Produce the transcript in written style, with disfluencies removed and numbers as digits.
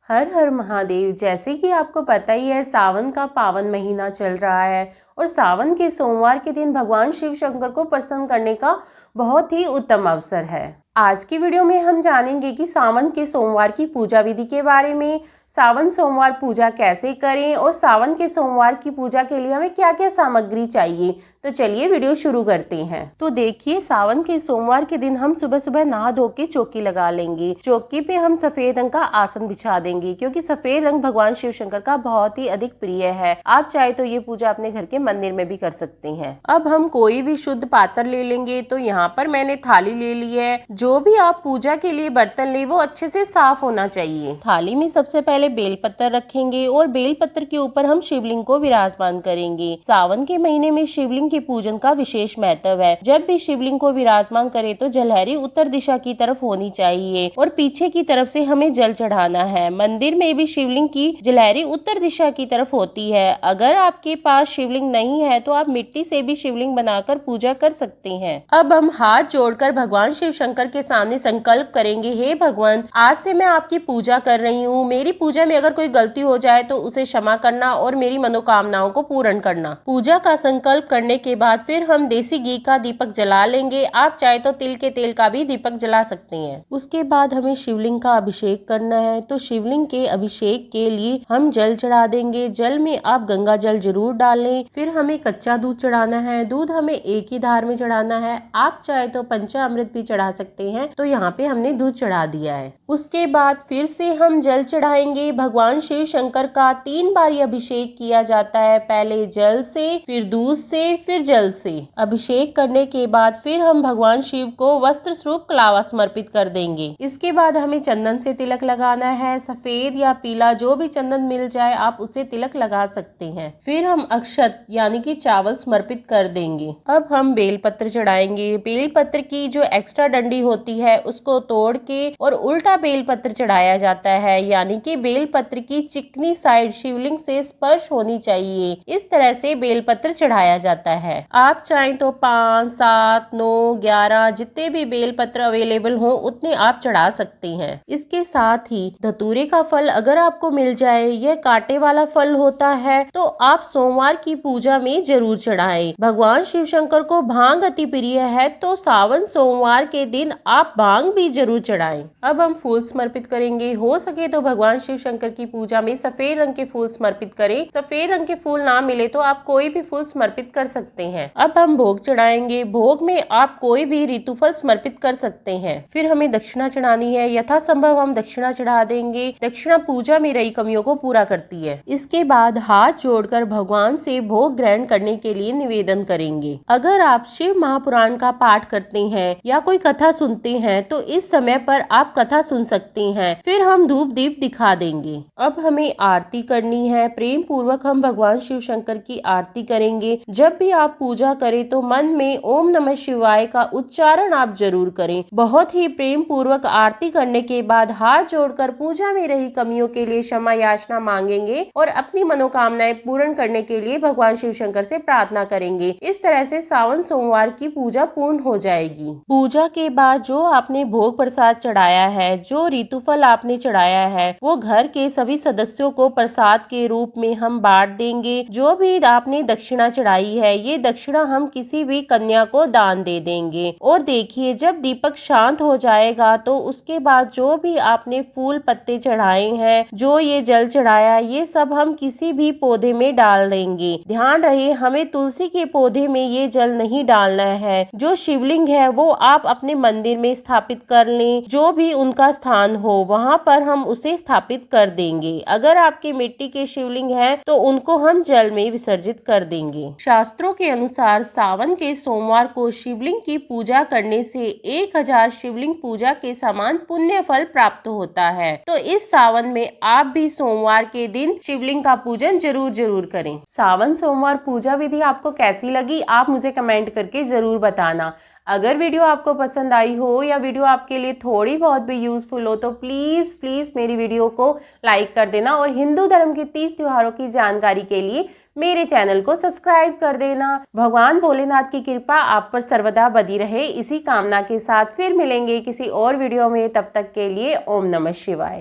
हर हर महादेव। जैसे कि आपको पता ही है, सावन का पावन महीना चल रहा है और सावन के सोमवार के दिन भगवान शिव शंकर को प्रसन्न करने का बहुत ही उत्तम अवसर है। आज की वीडियो में हम जानेंगे कि सावन के सोमवार की पूजा विधि के बारे में, सावन सोमवार पूजा कैसे करें और सावन के सोमवार की पूजा के लिए हमें क्या क्या सामग्री चाहिए। तो चलिए वीडियो शुरू करते हैं। तो देखिए, सावन के सोमवार के दिन हम सुबह सुबह नहा धो के चौकी लगा लेंगे। चौकी पे हम सफेद रंग का आसन बिछा देंगे, क्योंकि सफेद रंग भगवान शिव शंकर का बहुत ही अधिक प्रिय है। आप चाहे तो ये पूजा अपने घर के मंदिर में भी कर सकते हैं। अब हम कोई भी शुद्ध पात्र ले लेंगे। तो यहाँ पर मैंने थाली ले ली है। जो भी आप पूजा के लिए बर्तन ले वो अच्छे से साफ होना चाहिए। थाली में सबसे पहले बेलपत्र रखेंगे और बेलपत्र के ऊपर हम शिवलिंग को विराजमान करेंगे। सावन के महीने में शिवलिंग के पूजन का विशेष महत्व है। जब भी शिवलिंग को विराजमान करे तो जलहरी उत्तर दिशा की तरफ होनी चाहिए और पीछे की तरफ से हमें जल चढ़ाना है। मंदिर में भी शिवलिंग की जलहरी उत्तर दिशा की तरफ होती है। अगर आपके पास शिवलिंग नहीं है तो आप मिट्टी से भी शिवलिंग बनाकर पूजा कर सकते हैं। अब हम हाथ जोड़कर भगवान शिव शंकर के सामने संकल्प करेंगे, हे भगवान, आज से मैं आपकी पूजा कर रही हूँ। मेरी पूजा में अगर कोई गलती हो जाए तो उसे क्षमा करना और मेरी मनोकामनाओं को पूर्ण करना। पूजा का संकल्प करने के बाद फिर हम देसी घी का दीपक जला लेंगे। आप चाहे तो तिल के तेल का भी दीपक जला सकते हैं। उसके बाद हमें शिवलिंग का अभिषेक करना है। तो शिवलिंग के अभिषेक के लिए हम जल चढ़ा देंगे। जल में आप गंगा जल जरूर डालें। फिर हमें कच्चा दूध चढ़ाना है। दूध हमें एक ही धार में चढ़ाना है। आप चाहे तो पंचामृत भी चढ़ा सकते हैं। तो यहाँ पे हमने दूध चढ़ा दिया है। उसके बाद फिर से हम जल चढ़ाएंगे। भगवान शिव शंकर का 3 बार अभिषेक किया जाता है। पहले जल से, फिर दूध से, फिर जल से। अभिषेक करने के बाद फिर हम भगवान शिव को वस्त्र स्वरूप कलावा समर्पित कर देंगे। इसके बाद हमें चंदन से तिलक लगाना है। सफेद या पीला जो भी चंदन मिल जाए आप उसे तिलक लगा सकते हैं। फिर हम अक्षत यानी कि चावल समर्पित कर देंगे। अब हम बेलपत्र चढ़ाएंगे। बेलपत्र की जो एक्स्ट्रा डंडी होती है उसको तोड़ के और उल्टा बेलपत्र चढ़ाया जाता है, यानी कि बेलपत्र की चिकनी साइड शिवलिंग से स्पर्श होनी चाहिए। इस तरह से बेलपत्र चढ़ाया जाता है। आप चाहें तो 5, 7, 9, 11 जितने भी बेलपत्र अवेलेबल हो उतने आप चढ़ा सकते हैं। इसके साथ ही धतूरे का फल अगर आपको मिल जाए, यह कांटे वाला फल होता है, तो आप सोमवार की पूजा में जरूर चढ़ाएं। भगवान शिव शंकर को भांग अति प्रिय है, तो सावन सोमवार के दिन आप भांग भी जरूर चढ़ाएं। अब हम फूल समर्पित करेंगे। हो सके तो भगवान शिव शंकर की पूजा में सफेद रंग के फूल समर्पित करें। सफेद रंग के फूल ना मिले तो आप कोई भी फूल समर्पित कर सकते हैं। अब हम भोग चढ़ाएंगे। भोग में आप कोई भी ऋतु फल समर्पित कर सकते हैं। फिर हमें दक्षिणा चढ़ानी है। यथासंभव हम दक्षिणा चढ़ा देंगे। दक्षिणा पूजा में रही कमियों को पूरा करती है। इसके बाद हाथ जोड़कर भगवान से भोग ग्रहण करने के लिए निवेदन करेंगे। अगर आप शिव महापुराण का पाठ करते हैं या कोई कथा सुनते हैं तो इस समय पर आप कथा सुन सकते हैं। फिर हम धूप दीप दिखा देंगे। अब हमें आरती करनी है। प्रेम पूर्वक हम भगवान शिव शंकर की आरती करेंगे। जब भी आप पूजा करें तो मन में ओम नमः शिवाय का उच्चारण आप जरूर करें। बहुत ही प्रेम पूर्वक आरती करने के बाद हाथ जोड़कर पूजा में रही कमियों के लिए क्षमा याचना मांगेंगे और अपनी मनोकामनाएं पूर्ण करने के लिए भगवान शिव शंकर से प्रार्थना करेंगे। इस तरह से सावन सोमवार की पूजा पूर्ण हो जाएगी। पूजा के बाद जो आपने भोग प्रसाद चढ़ाया है, जो ऋतुफल आपने चढ़ाया है, वो घर के सभी सदस्यों को प्रसाद के रूप में हम बांट देंगे। जो भी आपने दक्षिणा चढ़ाई है, ये दक्षिणा हम किसी भी कन्या को दान दे देंगे। और देखिए, जब दीपक शांत हो जाएगा तो उसके बाद जो भी आपने फूल पत्ते चढ़ाए हैं, जो ये जल चढ़ाया, ये सब हम किसी भी पौधे में डाल देंगे। ध्यान रहे, हमें तुलसी के पौधे में ये जल नहीं डालना है। जो शिवलिंग है वो आप अपने मंदिर में स्थापित कर लें। जो भी उनका स्थान हो वहाँ पर हम उसे स्थापित कर देंगे। अगर आपके मिट्टी के शिवलिंग है तो उनको हम जल में विसर्जित कर देंगे। शास्त्रों के अनुसार सावन के सोमवार को शिवलिंग की पूजा करने से 1000 शिवलिंग पूजा के समान पुण्य फल प्राप्त होता है। तो इस सावन में आप भी सोमवार के दिन शिवलिंग का पूजन जरूर करें। सावन सोमवार पूजा विधि आपको कैसी लगी आप मुझे कमेंट करके जरूर बताना। अगर वीडियो आपको पसंद आई हो या वीडियो आपके लिए थोड़ी बहुत भी यूजफुल हो तो प्लीज मेरी वीडियो को लाइक कर देना और हिंदू धर्म के 30 त्योहारों की जानकारी के लिए मेरे चैनल को सब्सक्राइब कर देना। भगवान भोलेनाथ की कृपा आप पर सर्वदा बनी रहे, इसी कामना के साथ फिर मिलेंगे किसी और वीडियो में। तब तक के लिए ओम नमः शिवाय।